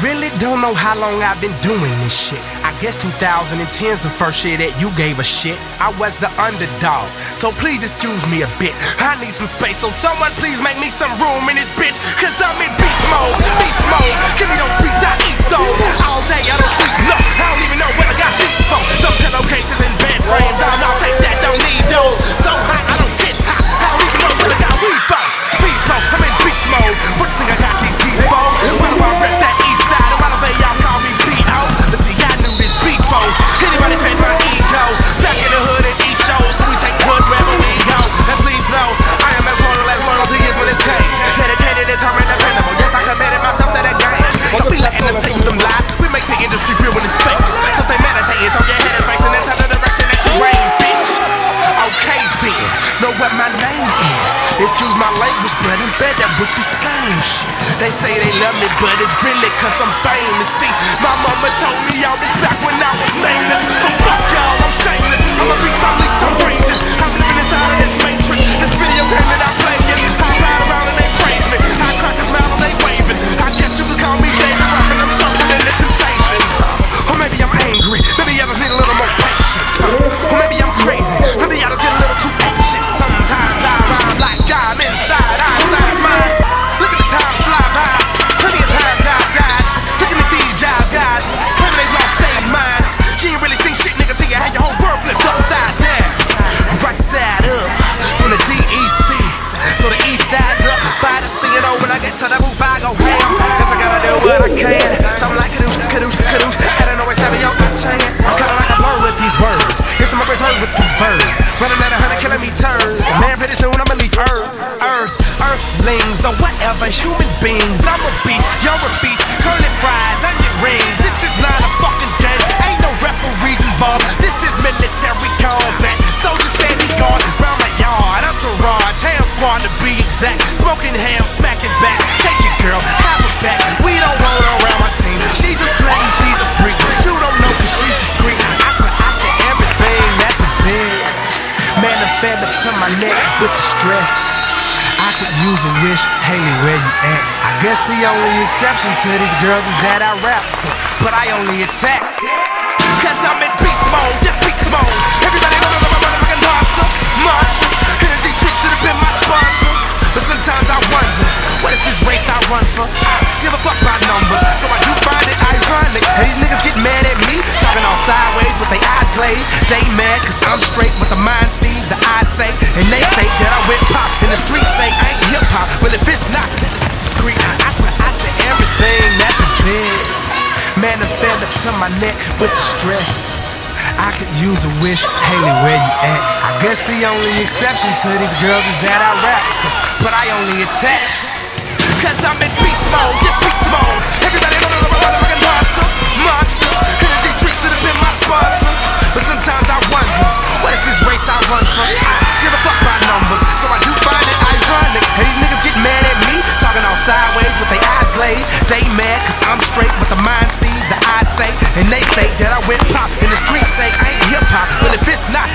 really don't know how long I've been doing this shit. I guess 2010's the first year that you gave a shit. I was the underdog, so please excuse me a bit. I need some space, so someone please make me some room in this bitch. Cause I'm in beast mode, beast mode. Give me those beats, I eat those. All day I don't sleep, no, I don't even know what I got sheets for. Them pillowcases and bed frames, I'll take that, don't need those. So hot, I don't get hot, I don't even know what I got weed for. People, I'm in beast mode. What you think I got these teeth for? Why do I rep that east side? And why do they y'all call me B.O.? Let's see, I knew this before. Anybody fed my ego? Back in the hood at these shows, so we take good wherever we go. And please know, I am as loyalty is when it's paid. Dedicated, determined, dependable. Yes, I committed myself to that game. Don't be letting them tell you them lies. We make the industry real when it's fake. So stay meditating, so your head is facing into the direction that you aim, bitch. Okay then, know what my name is. Excuse my language, but I'm fed up with the same shit. They say they love me, but it's really cause I'm famous. See, my mama told me all this back when I was nameless. So fuck y'all, I'm shameless. I'ma be some least I'm raging. I'm living inside of this matrix. This video game that I play in. I ride around and they praise me. I crack a smile and they waving. I guess you could call me David Ruffin. I'm something in the Temptations. Or maybe I'm angry. Maybe I just need a little more patience. Or maybe I'm crazy. Maybe I just get a little too anxious. Sometimes I rhyme like I'm inside Einstein's mind. Look at the time fly by. Plenty of times I've died. Looking at these job guys, claiming they've lost state mind. You ain't really seen shit, nigga, till you had your whole world flipped upside down. Right side up, from the DEC. So the east side's up. Fired up, singing oh when I get to the roof, I go ham. Guess I gotta do what I can. Something like kadoosh, kadoosh, kadoosh. I don't always have it, yo, I'm chain. I'm kinda like a blur with these words. Here's some of hers heard with these verbs. Running at 100 kilometers. Man, pretty soon I'ma leave Earthlings or whatever, human beings. I'm a beast, you're a beast. Curly fries, onion rings. This is not a fucking game. Ain't no referees involved. This is military combat. Soldiers standing guard round my yard. Entourage, ham squad to be exact. Smoking ham, smacking back. Take it, girl, have her back. We don't roll around my team. She's a slut and she's a freak. But you don't know cause she's discreet. I said everything, that's a bit. Man, I'm fed up to my neck with the stress. I could use a wish, Haley, where you at? I guess the only exception to these girls is that I rap, but I only attack. Cause I'm in beast mode, just beast mode. Everybody know I'm a motherfucking monster, monster. Energy Drink should've been my sponsor. But sometimes I wonder, what is this race I run for? I give a fuck about numbers, so I do find it ironic. And these niggas get mad at me, talking all sideways with their eyes glazed. They mad cause I'm straight, what the mind sees, the eyes say. And they say that I went pop, and the streets say I ain't hip hop. Well if it's not, then it's just discreet. I said everything, that's a bit. Man, I'm fed up to my neck with the stress. I could use a wish, Haley, where you at? I guess the only exception to these girls is that I rap, but I only attack. Cause I'm in beast mode, just beast mode. Everybody know I'm a motherfucking monster, monster. Energy Drink should've been my sponsor. But sometimes I wonder, what is this race I run for? I give a fuck about numbers, so I do find it ironic. And these niggas get mad at me, talking all sideways with their eyes glazed. They mad cause I'm straight, what the mind sees, the eyes say. And they say that I went pop, and the streets say I ain't hip hop. Well if it's not,